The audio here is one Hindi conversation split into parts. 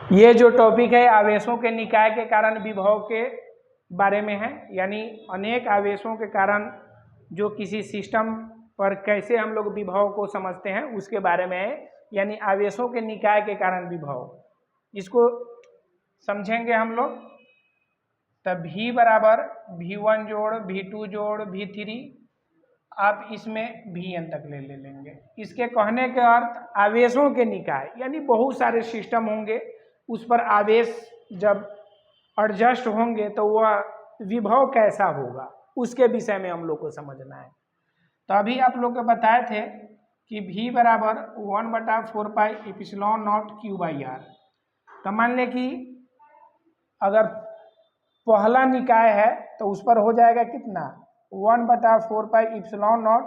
ये जो टॉपिक है आवेशों के निकाय के कारण विभव के बारे में है, यानी अनेक आवेशों के कारण जो किसी सिस्टम पर कैसे हम लोग विभव को समझते हैं उसके बारे में है, यानी आवेशों के निकाय के कारण विभव। इसको समझेंगे हम लोग। तब V बराबर V1 जोड़ V2 जोड़ V3, आप इसमें Vn तक ले लेंगे। इसके कहने के अर्थ आवेशों के निकाय, यानी बहुत सारे सिस्टम होंगे, उस पर आवेश जब एडजस्ट होंगे तो वह विभव कैसा होगा उसके विषय में हम लोग को समझना है। तो अभी आप लोग को बताए थे कि V बराबर 1/4 एप्सिलॉन नॉट Q/R। तो मान लें कि अगर पहला निकाय है तो उस पर हो जाएगा कितना 1/4 एप्सिलॉन नॉट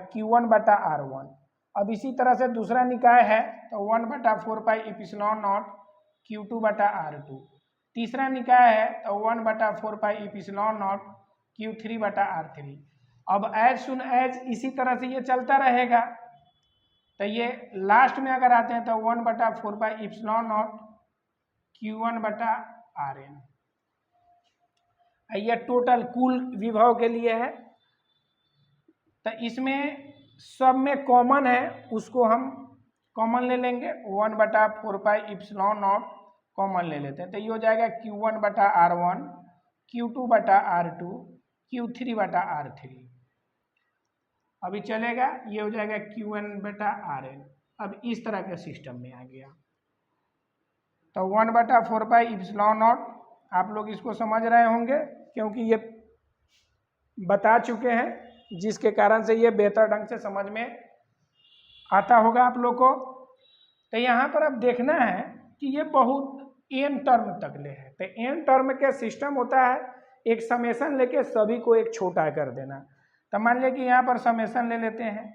Q1/R1। अब इसी तरह से दूसरा निकाय है तो 1/4 एप्सिलॉन नॉट Q2/R2। तीसरा निकाय है तो 1/4 एप्सिलॉन नॉट Q3/R3। अब एज सुन एज इसी तरह से ये चलता रहेगा। तो ये लास्ट में अगर आते हैं तो 1/4 एप्सिलॉन नॉट Q1/Rn। ये टोटल कुल विभव के लिए है। तो इसमें सब में कॉमन है, उसको हम कॉमन ले लेंगे। 1/4 एप्सिलॉन नॉट कॉमन ले लेते हैं तो ये हो जाएगा Q1/R1 Q2/R2 Q3/R3। अभी चलेगा, ये हो जाएगा Qn/Rn। अब इस तरह के सिस्टम में आ गया तो 1/4 एप्सिलॉन नॉट आप लोग इसको समझ रहे होंगे क्योंकि ये बता चुके हैं, जिसके कारण से ये बेहतर ढंग से समझ में आता होगा आप लोग को। तो यहाँ पर अब देखना है कि ये बहुत n टर्म तक ले है। तो n टर्म के सिस्टम होता है एक समेशन लेके सभी को एक छोटा कर देना। तो मान लिया कि यहाँ पर समेशन ले लेते हैं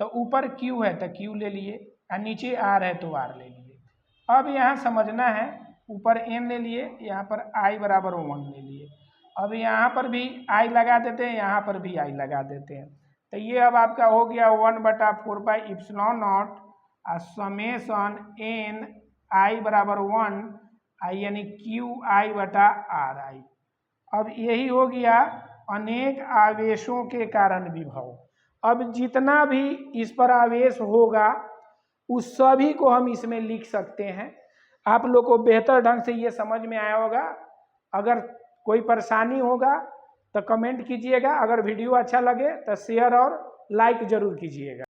तो ऊपर Q है तो Q ले लिए और नीचे R है तो R ले लिए। अब यहाँ समझना है, ऊपर n ले लिए, यहाँ पर I बराबर 1 ले लिए। अब यहाँ पर भी I लगा देते हैं, यहाँ पर भी I लगा देते हैं। तो ये अब आपका हो गया 1/4 epsilon not summation n I बराबर 1 यानी QI/RI। अब यही हो गया अनेक आवेशों के कारण विभव। अब जितना भी इस पर आवेश होगा उस सभी को हम इसमें लिख सकते हैं। आप लोग को बेहतर ढंग से ये समझ में आया होगा। अगर कोई परेशानी होगा तो कमेंट कीजिएगा। अगर वीडियो अच्छा लगे तो शेयर और लाइक जरूर कीजिएगा।